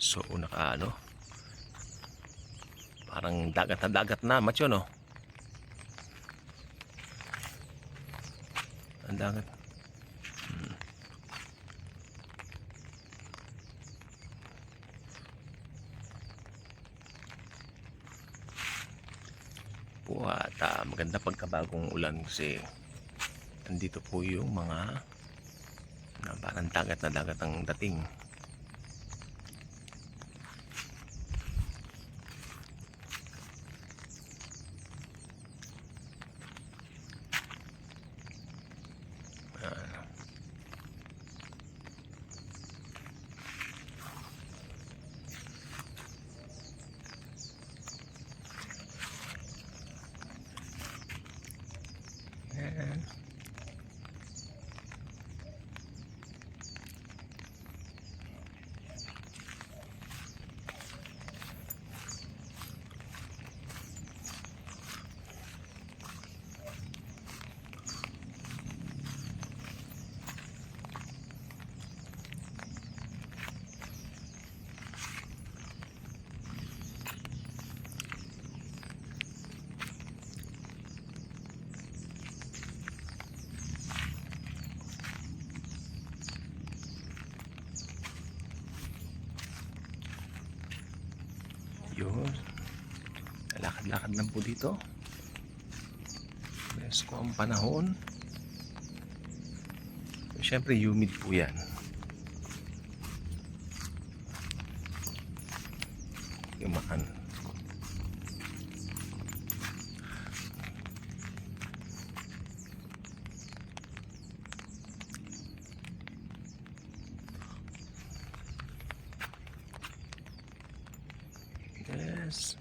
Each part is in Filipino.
So naka ano, parang dagat na dagat na macho no. Ang dagat. Po at maganda pagkabagong ulan kasi andito po yung mga na parang dagat na dagat ang dating. Ayan. Yun. Lakad-lakad lang po dito. Presko ang panahon. Siyempre humid po yan. Yumakan. Yes.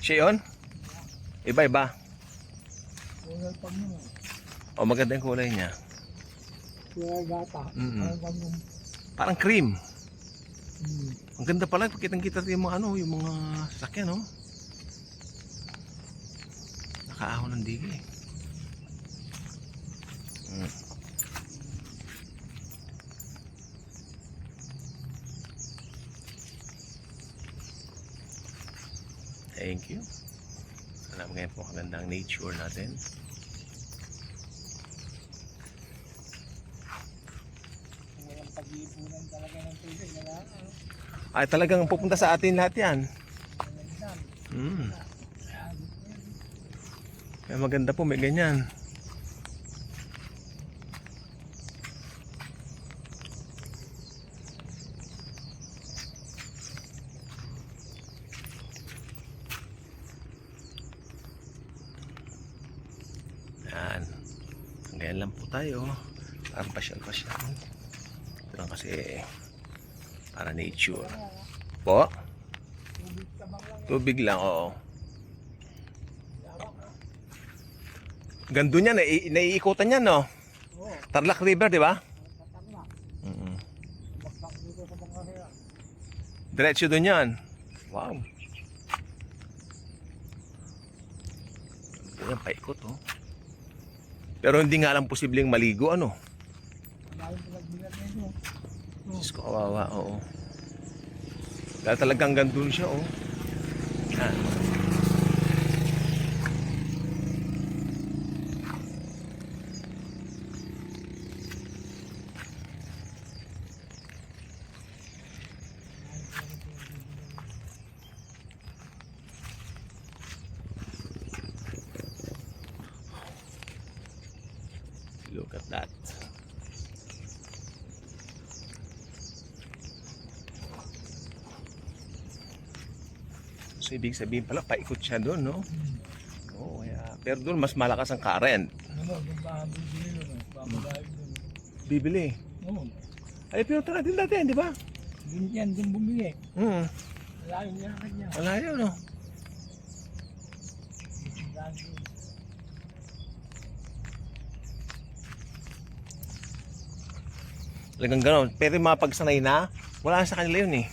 Siya yun? Iba-iba. O maganda yung kulay niya. Parang cream. Ang ganda pala. Kitang-kita yung mga ano, yung mga sasakyan, no? Nakaahon ng digi. Thank you. Alam ngayon po kagandang nature natin. Walang pag-iipunan talaga ng tubig. Ay talagang pupunta sa atin lahat yan. Kaya maganda po may ganyan. Yan. Ganyan lang po tayo. Parang pasyal-pasyal. Ito lang kasi para nature. Po? Tubig lang, oo. Gando niya, naiikutan niya, no? Tarlac River, di ba? Diretso doon yan. Wow. Yan, paikot, oh. Pero hindi nga lang posibleng maligo, ano? Diyos ko, kawawa, oo. Dahil talagang gandun siya, oh. Yan. Look at that. So, ibig sabihin pala, paikot siya doon, no? Oo, pero doon mas malakas ang current. Ano, yung bibili nun, babagayin nun. Bibili. Oo. Ay, pinunta natin dati, di ba? Dun yan, dun bumili. Malayo niya ka niya. Malayo, no? Talagang gano'n. Pero yung mga pagsanay na, wala na sa kanila yun eh.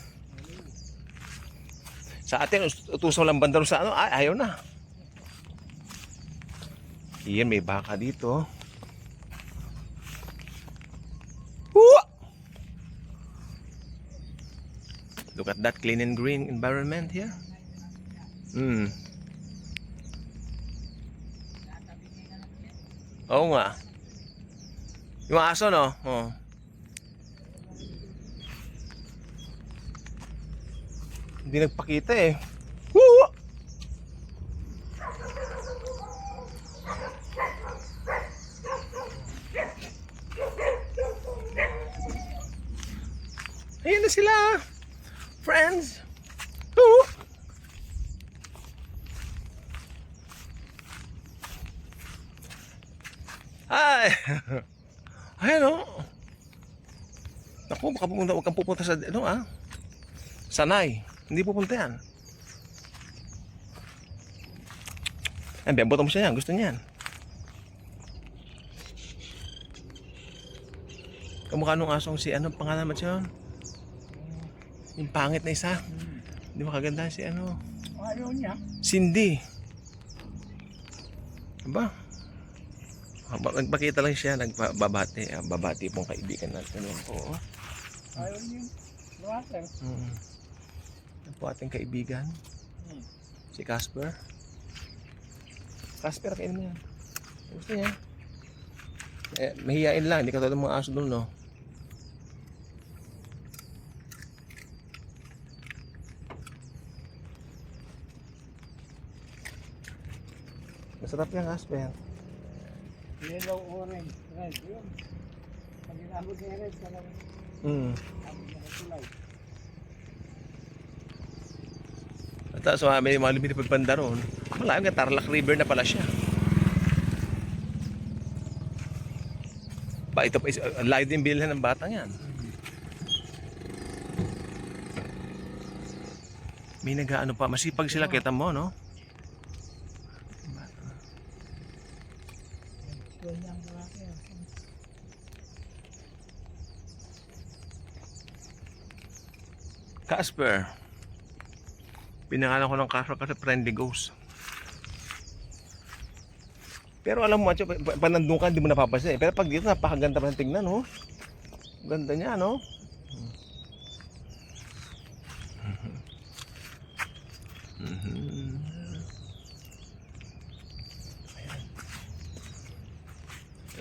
Sa atin, utusan lang banda rin sa ano, ayaw na. Iyan, may baka dito. Woo! Look at that clean and green environment here. Oo nga. Yung aso, no? Oh. Hindi nagpakita eh. Woo! Ayan na sila. Friends. Woo! Hi. Ayan o. Naku, baka pupunta, huwag kang pupunta sa, ano Sanay. Hindi pupunta yan. Ayan, biyambutan mo siya yan. Gusto niyan. Kamukha nung asong si, anong pangalan mo siya? Yung pangit na isa. Hindi makaganda si ano. Ayaw niya. Cindy. Aba? Nagpakita lang siya, nagbabati. Babati pong kaibigan natin. Oo. Ayaw niya. Luwater. Yan po ating kaibigan. Si Casper. Casper, kainin mo yan. Gusto niya. Mahihain lang. Hindi ka tulad ng mga aso doon, no? Masarap yan, Casper. Yellow, orange, red. Yun. Pag inabot niya red, talagang abot niya kulay. At so, may mga lumilipad banda roon. Malayo nga, Tarlac River na pala siya. Ba, ito pa, layo din bilhan ng batang yan. May nag-ano pa, masipag sila, kita mo, no? Casper. Pinangalan ko ng Casper kasi friendly ghost. Pero alam mo, pag nandun ka, hindi mo napapansin eh. Pero pag dito, napakaganda pa ng tingnan, oh. Ganda niya, no? Ayan.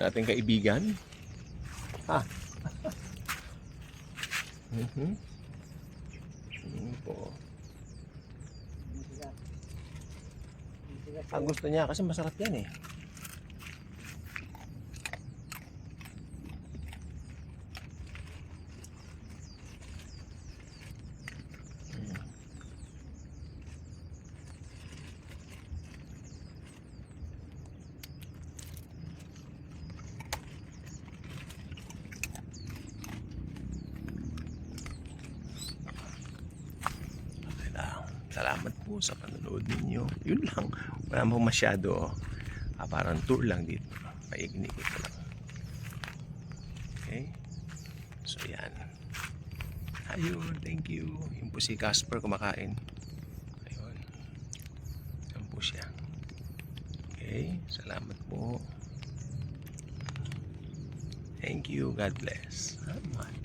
Ating kaibigan. Ha? Po. Ang gusto niya kasi masarap yan eh. Salamat po sa panonood ninyo. Yun lang. Wala mo masyado. Parang tour lang dito. Paignig ko lang. Okay. So yan. Ayun. Thank you. Yung po si Casper kumakain. Ayun. Yan po siya. Okay. Salamat po. Thank you. God bless.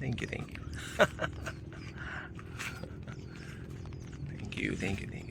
Thank you. Thank you. Thank you.